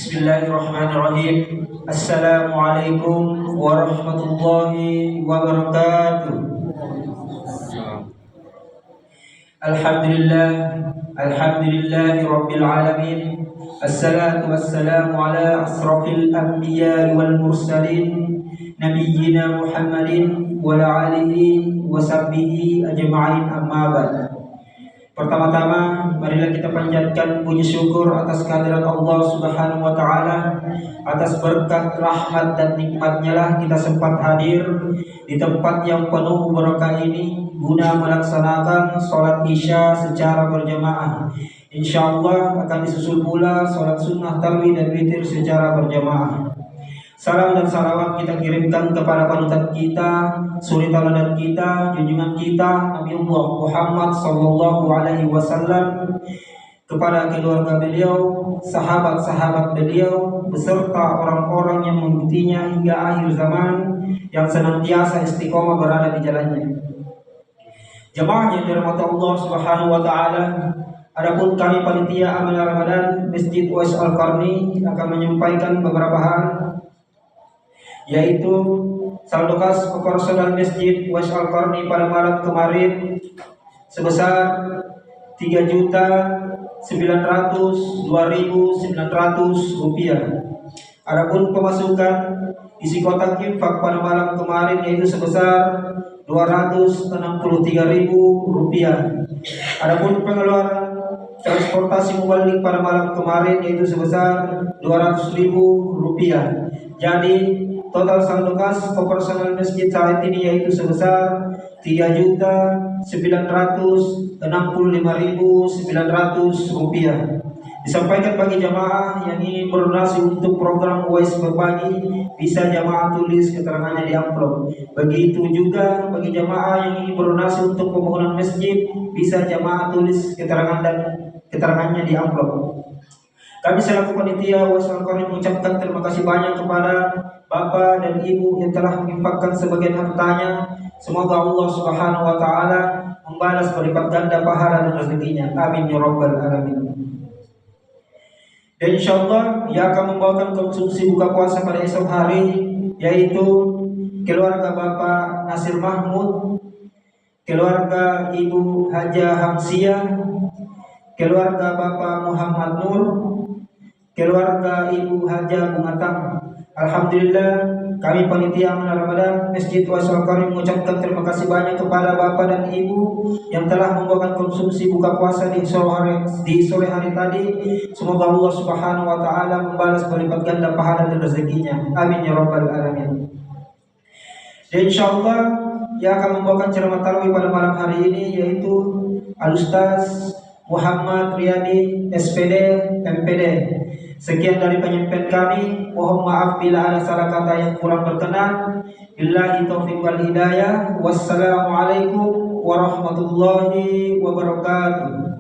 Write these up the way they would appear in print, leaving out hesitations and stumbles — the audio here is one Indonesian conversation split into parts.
Bismillahirrahmanirrahim. Assalamualaikum warahmatullahi wabarakatuh. Alhamdulillahi rabbil alamin. Assalatu wassalamu ala asrafil anbiya wal mursalin nabiyyina Muhammadin wa ala alihi wa sahbihi ajma'in, amma ba'd. Pertama-tama, marilah kita panjatkan puji syukur atas kehadirat Allah Subhanahu wa taala. Atas berkat, rahmat dan nikmatnya lah kita sempat hadir di tempat yang penuh berkah ini guna melaksanakan sholat isya secara berjamaah. Insyaallah akan disusul pula sholat sunnah tarawih dan witir secara berjamaah. Salam dan salawat kita kirimkan kepada panutan kita, suri tauladan kita, junjungan kita Nabiullah Muhammad sallallahu alaihi wasallam, kepada keluarga beliau, sahabat-sahabat beliau, beserta orang-orang yang mengikutinya hingga akhir zaman, yang senantiasa istiqomah berada di jalannya. Jemaah yang dirahmati Allah Subhanahu wa taala, adapun kami panitia amal Ramadan Masjid Uwais Al-Qarni akan menyampaikan beberapa hal, yaitu saldo kas operasional Masjid Uwais Al-Qarni pada malam kemarin sebesar 3.902.900 rupiah. Adapun pemasukan isi kotak infak pada malam kemarin yaitu sebesar 263.000 rupiah. Adapun pengeluaran transportasi mubalik pada malam kemarin yaitu sebesar 200.000 rupiah. Jadi total saldo kas operasional masjid saat ini yaitu sebesar 3.965.900 rupiah. Disampaikan bagi jamaah yang ingin berdonasi untuk program Uwais Berbagi, bisa jamaah tulis keterangannya di amplop. Begitu juga bagi jamaah yang ingin berdonasi untuk pembangunan masjid, bisa jamaah tulis keterangannya di amplop. Kami selaku panitia Uwais Al-Qarni mengucapkan terima kasih banyak kepada Bapak dan Ibu yang telah menginfakkan sebagian hartanya. Semoga Allah Subhanahu wa taala membalas berlipat ganda pahala dan rezekinya. Amin ya rabbal alamin. Dan insyaallah ia akan membawakan konsumsi buka puasa pada esok hari, yaitu keluarga Bapak Nasir Mahmud, keluarga Ibu Haja Hamsiah, keluarga Bapak Muhammad Nur, keluarga Ibu Haja Bungatang. Alhamdulillah, kami panitia amal Ramadan Masjid Uwais Al-Qarni mengucapkan terima kasih banyak kepada Bapak dan Ibu yang telah membawakan konsumsi buka puasa di sore hari tadi. Semoga Allah Subhanahu wa taala membalas berlipat ganda pahala dan rezekinya. Amin ya rabbal alamin. Dan insyaallah yang akan membawakan ceramah tarawih pada malam hari ini yaitu Al-Ustaz Muhammad Riyadi SPD MPD. Sekian dari penyampaian kami. Mohon maaf bila ada salah kata yang kurang berkenan. Billahi taufiq wal hidayah. Wassalamualaikum warahmatullahi wabarakatuh.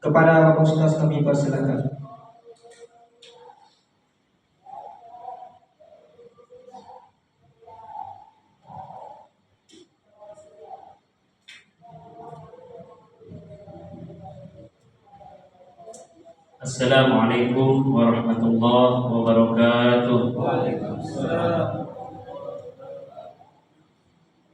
Kepada Bapak Ustaz kami persilakan. Assalamualaikum warahmatullahi wabarakatuh. Waalaikumsalam.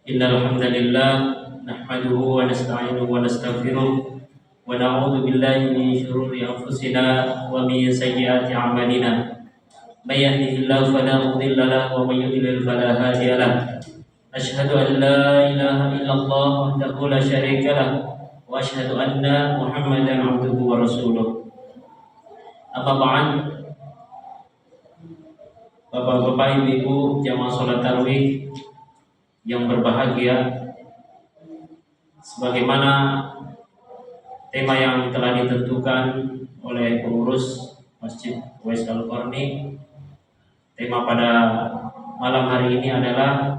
Innal hamdalillah nahmaduhu wa nasta'inuhu wa nastaghfiruh wa na'udzu billahi min shururi anfusina wa min sayyiati a'malina. May yahdihillahu fala mudilla lahu wa may yudlil fala hadiya lahu. Asyhadu an la ilaha illallah wahdahu la syarika lahu wa asyhadu anna Muhammadan 'abduhu wa rasuluh. Amma ba'd. Bapak-bapak, ibu-ibu jamaah salat tarawih yang berbahagia, sebagaimana tema yang telah ditentukan oleh pengurus Masjid Uwais Al-Qarni, tema pada malam hari ini adalah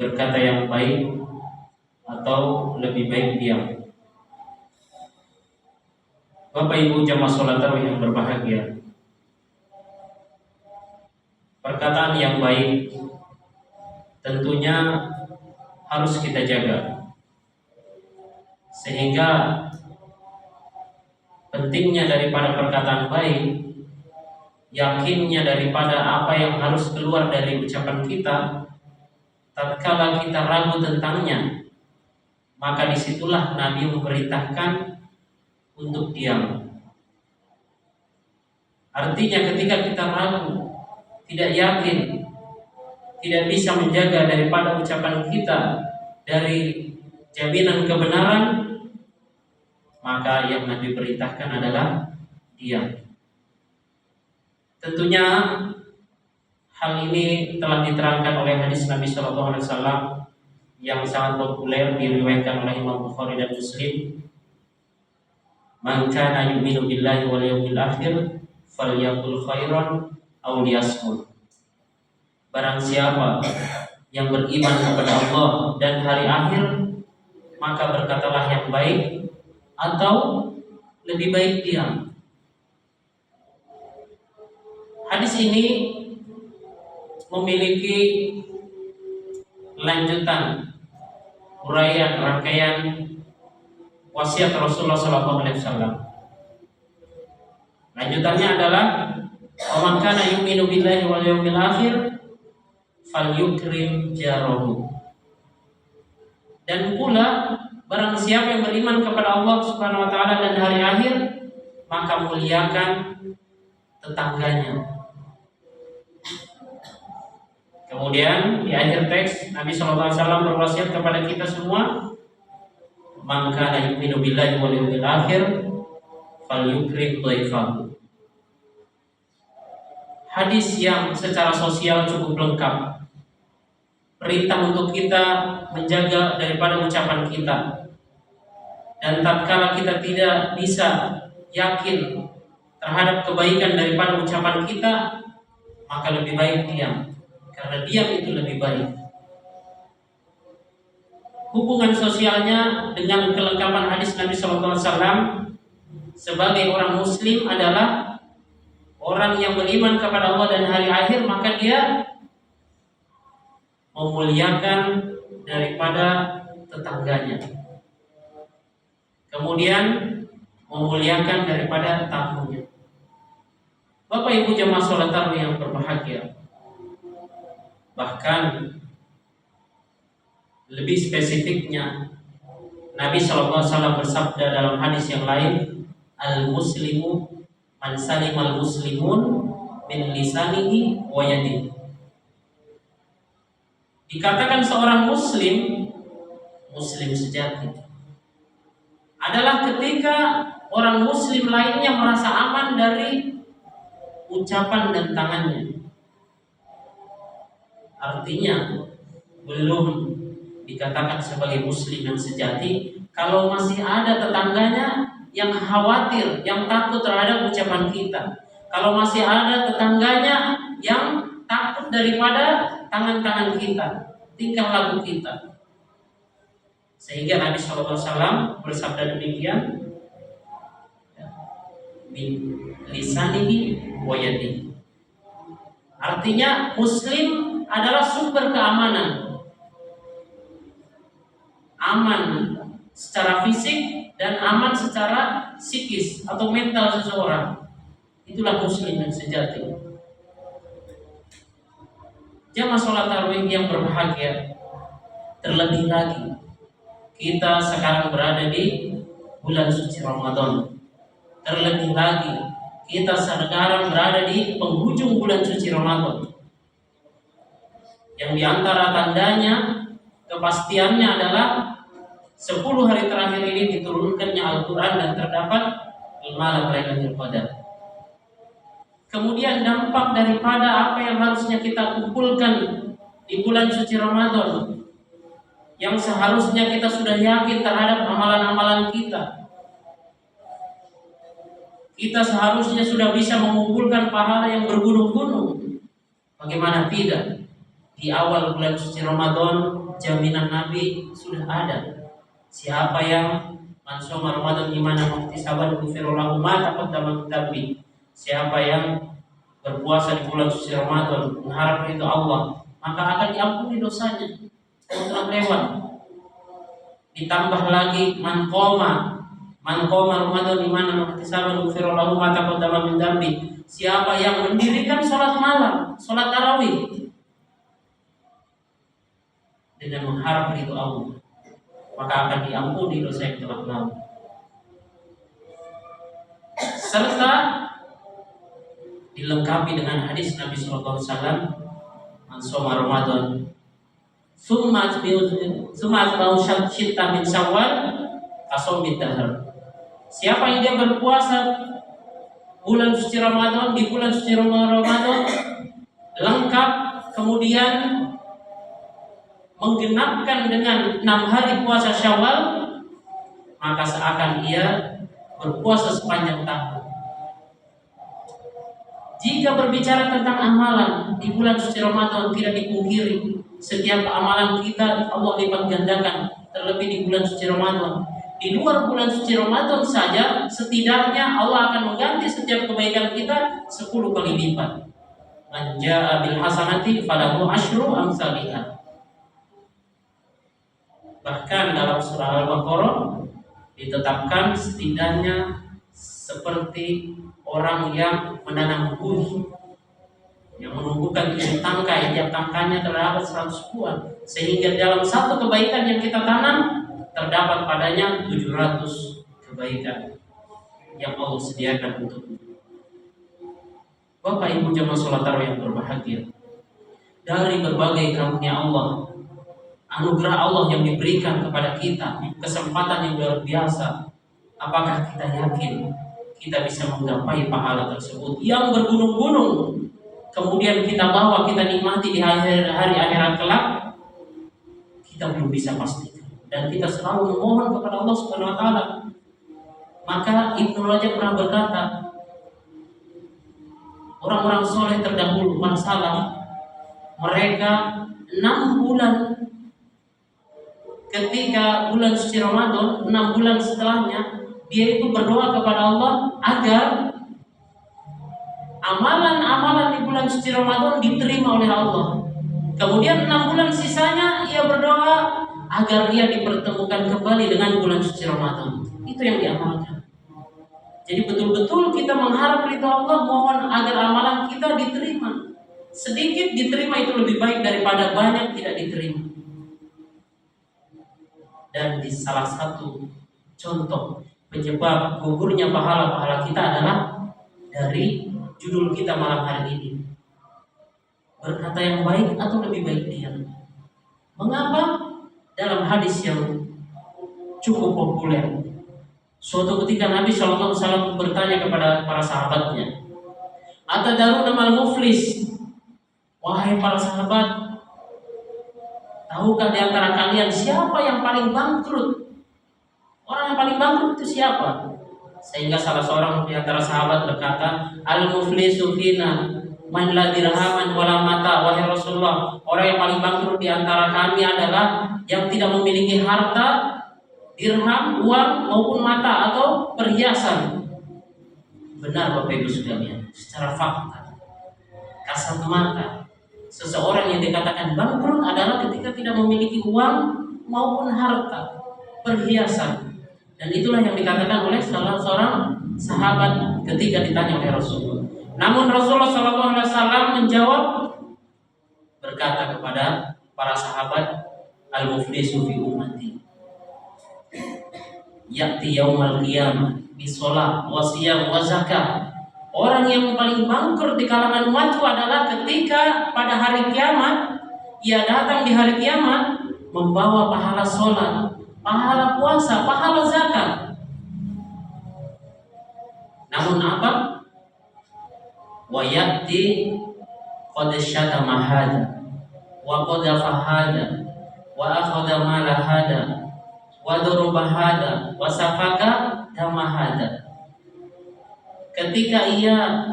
berkata yang baik atau lebih baik diam. Bapak Ibu jamaah salat tarawih yang berbahagia, perkataan yang baik tentunya harus kita jaga, sehingga pentingnya daripada perkataan baik, yakinnya daripada apa yang harus keluar dari ucapan kita, tatkala kita ragu tentangnya, maka disitulah Nabi memerintahkan untuk diam. Artinya ketika kita ragu, tidak yakin, tidak bisa menjaga daripada ucapan kita dari jaminan kebenaran, maka yang Nabi perintahkan adalah diam. Tentunya hal ini telah diterangkan oleh hadis Nabi Shallallahu Alaihi Wasallam yang sangat populer diriwayatkan oleh Imam Bukhari dan Muslim. Man kana yu'minu billahi wal yawmil akhir falyaqul khairan aw liyasmut. Barang siapa yang beriman kepada Allah dan hari akhir, maka berkatalah yang baik atau lebih baik diam. Hadis ini memiliki lanjutan uraian rangkaian wasiat Rasulullah SAW. Lanjutannya adalah "Waman kana yu'minu billahi wal yawmil akhir falyukrim jarahu." Dan pula barang siapa yang beriman kepada Allah Subhanahu wa taala dan hari akhir, maka muliakan tetangganya. Kemudian di akhir teks Nabi SAW berwasiat kepada kita semua, "Man kana yu'minu billahi wal yawmil akhir falyukrim dhaifahu." Hadis yang secara sosial cukup lengkap. Perintah untuk kita menjaga daripada ucapan kita. Dan tatkala kita tidak bisa yakin terhadap kebaikan daripada ucapan kita, maka lebih baik diam. Karena diam itu lebih baik. Hubungan sosialnya dengan kelengkapan hadis Nabi SAW sebagai orang Muslim adalah orang yang beriman kepada Allah dan hari akhir, maka dia memuliakan daripada tetangganya. Kemudian memuliakan daripada tamunya. Bapak Ibu jemaah salat tarawih yang berbahagia, bahkan lebih spesifiknya Nabi SAW bersabda dalam hadis yang lain, "Al-muslimu man salimal muslimun min lisanihi wa yadihi." Dikatakan seorang muslim, muslim sejati adalah ketika orang muslim lainnya merasa aman dari ucapan dan tangannya. Artinya belum dikatakan sebagai muslim yang sejati kalau masih ada tetangganya yang khawatir, yang takut terhadap ucapan kita. Kalau masih ada tetangganya yang takut daripada tangan-tangan kita, tingkah laku kita. Sehingga Nabi SAW bersabda demikian, "Min lisanihi wa yadihi." Artinya muslim adalah sumber keamanan. Aman secara fisik dan aman secara psikis atau mental seseorang. Itulah muslim yang sejati. Jamaah sholat tarawih yang berbahagia, terlebih lagi kita sekarang berada di bulan suci Ramadan. Terlebih lagi kita sekarang berada di penghujung bulan suci Ramadan, yang diantara tandanya kepastiannya adalah 10 hari terakhir ini diturunkannya Al-Quran dan terdapat malam Lailatul Qadar. Kemudian dampak daripada apa yang harusnya kita kumpulkan di bulan suci Ramadan, yang seharusnya kita sudah yakin terhadap amalan-amalan kita. Kita seharusnya sudah bisa mengumpulkan pahala yang bergunung-gunung. Bagaimana tidak? Di awal bulan suci Ramadan, jaminan Nabi sudah ada. Siapa yang mansoma Ramadan imanan wa ihtisaban ghufira lahu ma taqaddama min dhanbi. Siapa yang berpuasa di bulan suci Ramadan mengharap ridho Allah, maka akan diampuni dosanya yang telah lewat. Ditambah lagi man qoma Man qoma Ramadan imanan wa ihtisaban ghufira lahu ma taqaddama min dzambi. Siapa yang mendirikan salat malam, salat tarawih dengan mengharap ridho Allah, maka akan diampuni dosa yang telah lalu. Serta dilengkapi dengan hadis Nabi sallallahu alaihi wasallam, "Man shoma Ramadan summa atba'u syitta min Syawal kasawmi dahr." Siapa yang dia berpuasa bulan suci Ramadan, di bulan suci Ramadan lengkap, kemudian menggenapkan dengan 6 hari puasa Syawal, maka seakan ia berpuasa sepanjang tahun. Jika berbicara tentang amalan di bulan suci Ramadan, tidak dipungkiri setiap amalan kita Allah lipat gandakan, terlebih di bulan suci Ramadan. Di luar bulan suci Ramadan saja, setidaknya Allah akan mengganti setiap kebaikan kita 10 kali lipat. Man jaa bil hasanati falahu asyru amsalihha. Bahkan dalam surah Al-Baqarah ditetapkan setidaknya seperti orang yang menanam buih, yang menumbuhkan tujuh tangkai, tiap tangkainya terdapat 100 buah, sehingga dalam satu kebaikan yang kita tanam terdapat padanya 700 kebaikan yang Allah sediakan untuk Bapak Ibu jemaah sholat tarawih yang berbahagia. Dari berbagai karunia Allah, anugerah Allah yang diberikan kepada kita, kesempatan yang luar biasa, apakah kita yakin kita bisa menggapai pahala tersebut yang bergunung-gunung, kemudian kita bawa, kita nikmati di hari akhirat kelak? Kita belum bisa pastikan, dan kita selalu memohon kepada Allah Subhanahu wa taala. Maka Ibnu Rajab pernah berkata, orang-orang soleh terdahulu para salaf, mereka 6 bulan ketika bulan suci Ramadan, 6 bulan setelahnya dia itu berdoa kepada Allah agar amalan-amalan di bulan suci Ramadan diterima oleh Allah. Kemudian 6 bulan sisanya ia berdoa agar ia dipertemukan kembali dengan bulan suci Ramadan. Itu yang diamalkan. Jadi betul-betul kita mengharap ridho Allah, mohon agar amalan kita diterima. Sedikit diterima itu lebih baik daripada banyak tidak diterima. Dan di salah satu contoh penyebab gugurnya pahala-pahala kita adalah dari judul kita malam hari ini. Berkata yang baik atau lebih baik diam. Mengapa? Dalam hadis yang cukup populer, suatu ketika Nabi SAW bertanya kepada para sahabatnya, "Atadaruna mal muflis?" Wahai para sahabat, tahukah di antara kalian siapa yang paling bangkrut? Orang yang paling bangkrut itu siapa? Sehingga salah seorang di antara sahabat berkata, "Al-muflisu fina man la dirhaman wala mata." Wahai Rasulullah, orang yang paling bangkrut di antara kami adalah yang tidak memiliki harta, dirham, uang maupun mata atau perhiasan. Benar Bapak Ibu sekalian, secara fakta, kasat mata, seseorang yang dikatakan bangkrut adalah ketika tidak memiliki uang maupun harta, perhiasan. Dan itulah yang dikatakan oleh salah seorang sahabat ketika ditanya oleh Rasulullah. Namun Rasulullah SAW menjawab, berkata kepada para sahabat, "Al-muflisu fi ummati ya'ti yaumal qiyamah bi shalah wa siyam wa zakah." Orang yang paling bangkrut di kalangan umatku adalah ketika pada hari kiamat ia datang di hari kiamat membawa pahala sholat, pahala puasa, pahala zakat. Namun apa? Wa ya'ti qad syatama hada wa qadhafa hada wa akhadha mala hada wa daraba hada wa safaka dama hada. Ketika ia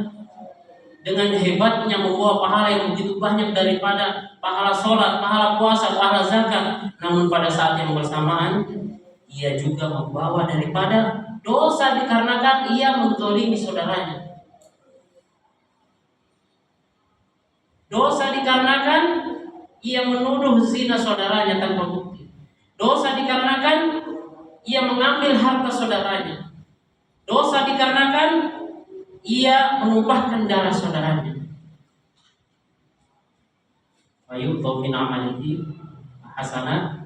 dengan hebatnya membawa pahala yang begitu banyak daripada pahala sholat, pahala puasa, pahala zakat, namun pada saat yang bersamaan ia juga membawa daripada dosa dikarenakan ia menzalimi saudaranya. Dosa dikarenakan ia menuduh zina saudaranya tanpa bukti. Dosa dikarenakan ia mengambil harta saudaranya. Dosa dikarenakan ia menumpahkan darah saudaranya. Fayu'ta min amalihi hasanah.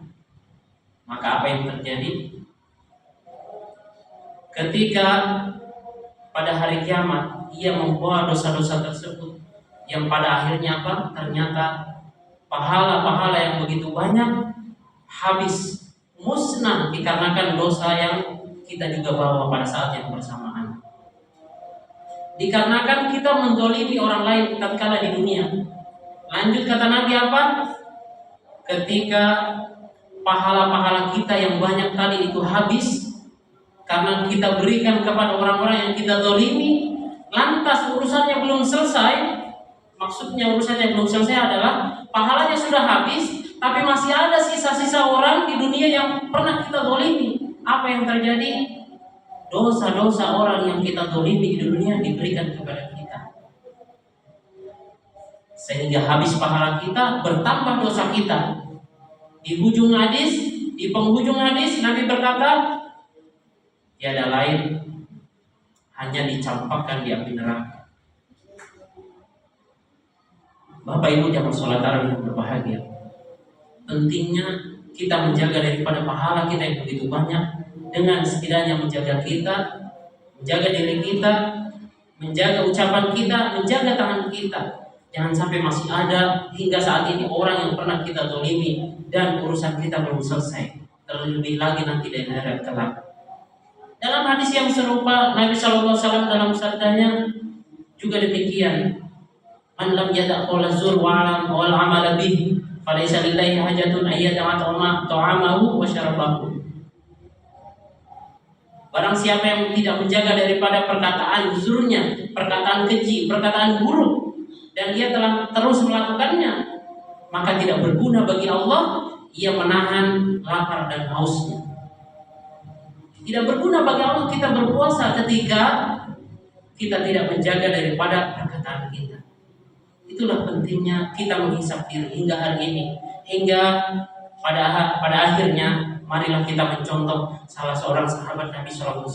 Maka apa yang terjadi? Ketika pada hari kiamat ia membawa dosa-dosa tersebut, yang pada akhirnya apa? Ternyata pahala-pahala yang begitu banyak habis, musnah dikarenakan dosa yang kita juga bawa pada saat yang bersamaan. Dikarenakan kita menzalimi orang lain tatkala di dunia. Lanjut kata Nabi apa? Ketika pahala-pahala kita yang banyak tadi itu habis karena kita berikan kepada orang-orang yang kita zalimi, lantas urusannya belum selesai. Maksudnya urusannya belum selesai adalah pahalanya sudah habis, tapi masih ada sisa-sisa orang di dunia yang pernah kita zalimi. Apa yang terjadi? Dosa-dosa orang yang kita zalimi di dunia diberikan kepada kita, sehingga habis pahala kita, bertambah dosa kita. Di ujung hadis, di penghujung hadis Nabi berkata, tiada lain hanya dicampakkan di api neraka. Bapak Ibu jamaah sholat tarawih yang berbahagia, pentingnya kita menjaga daripada pahala kita yang begitu banyak dengan setidaknya menjaga kita, menjaga diri kita, menjaga ucapan kita, menjaga tangan kita. Jangan sampai masih ada hingga saat ini orang yang pernah kita zalimi dan urusan kita belum selesai. Terlebih lagi nanti di akhirat kelak. Dalam hadis yang serupa Nabi SAW dalam sabdanya juga demikian. Man lam yada' qawla zur wal amala bih falaysa lillahi hajatun ayyada'a ta'amahu wa syarabahu. Barang siapa yang tidak menjaga daripada perkataan zurnya, perkataan keji, perkataan buruk, dan dia telah terus melakukannya, maka tidak berguna bagi Allah ia menahan lapar dan hausnya. Tidak berguna bagi Allah kita berpuasa ketika kita tidak menjaga daripada perkataan kita. Itulah pentingnya kita menghisap diri hingga hari ini, hingga pada akhirnya marilah kita mencontoh salah seorang sahabat Nabi SAW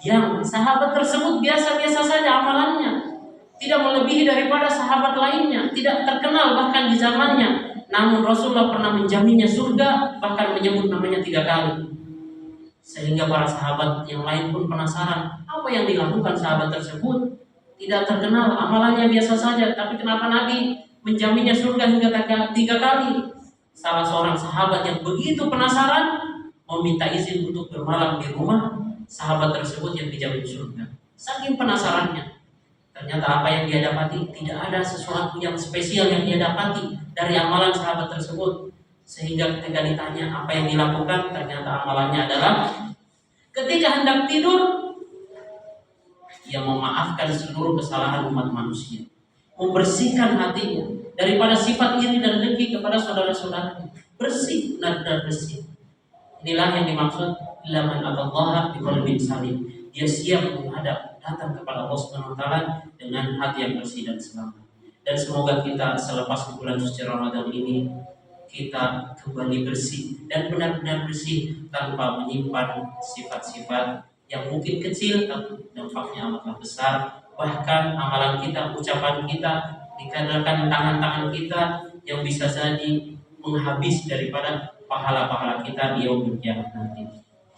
yang sahabat tersebut biasa-biasa saja amalannya, tidak melebihi daripada sahabat lainnya, tidak terkenal bahkan di zamannya. Namun Rasulullah pernah menjaminnya surga, bahkan menyebut namanya 3 kali. Sehingga para sahabat yang lain pun penasaran, apa yang dilakukan sahabat tersebut? Tidak terkenal, amalannya biasa saja, tapi kenapa Nabi menjaminnya surga hingga 3 kali? Salah seorang sahabat yang begitu penasaran meminta izin untuk bermalam di rumah sahabat tersebut yang dijamin surga. Saking penasarannya, ternyata apa yang dia dapati tidak ada sesuatu yang spesial yang dia dapati dari amalan sahabat tersebut. Sehingga ketika ditanya apa yang dilakukan, ternyata amalannya adalah ketika hendak tidur ia memaafkan seluruh kesalahan umat manusia, membersihkan hatinya daripada sifat iri dan dengki kepada saudara-saudaranya. Bersih, benar-benar bersih. Inilah yang dimaksud laman atallaha biqalbin salim. Dia siap menghadap, datang kepada Allah Subhanahu wa taala dengan hati yang bersih dan selamat. Dan semoga kita selepas bulan suci Ramadan ini kita kembali bersih dan benar-benar bersih tanpa menyimpan sifat-sifat yang mungkin kecil tapi dampaknya amatlah besar. Bahkan amalan kita, ucapan kita, dikarenakan tangan-tangan kita yang bisa jadi menghabis daripada pahala-pahala kita di yaumul kiamat nanti.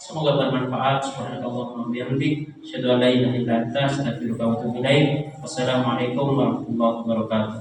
Semoga bermanfaat. Subhanallahumma wa bihamdik, asyhadu an la ilaha illa anta, astaghfiruka wa atubu ilaik. Wassalamualaikum warahmatullahi wabarakatuh.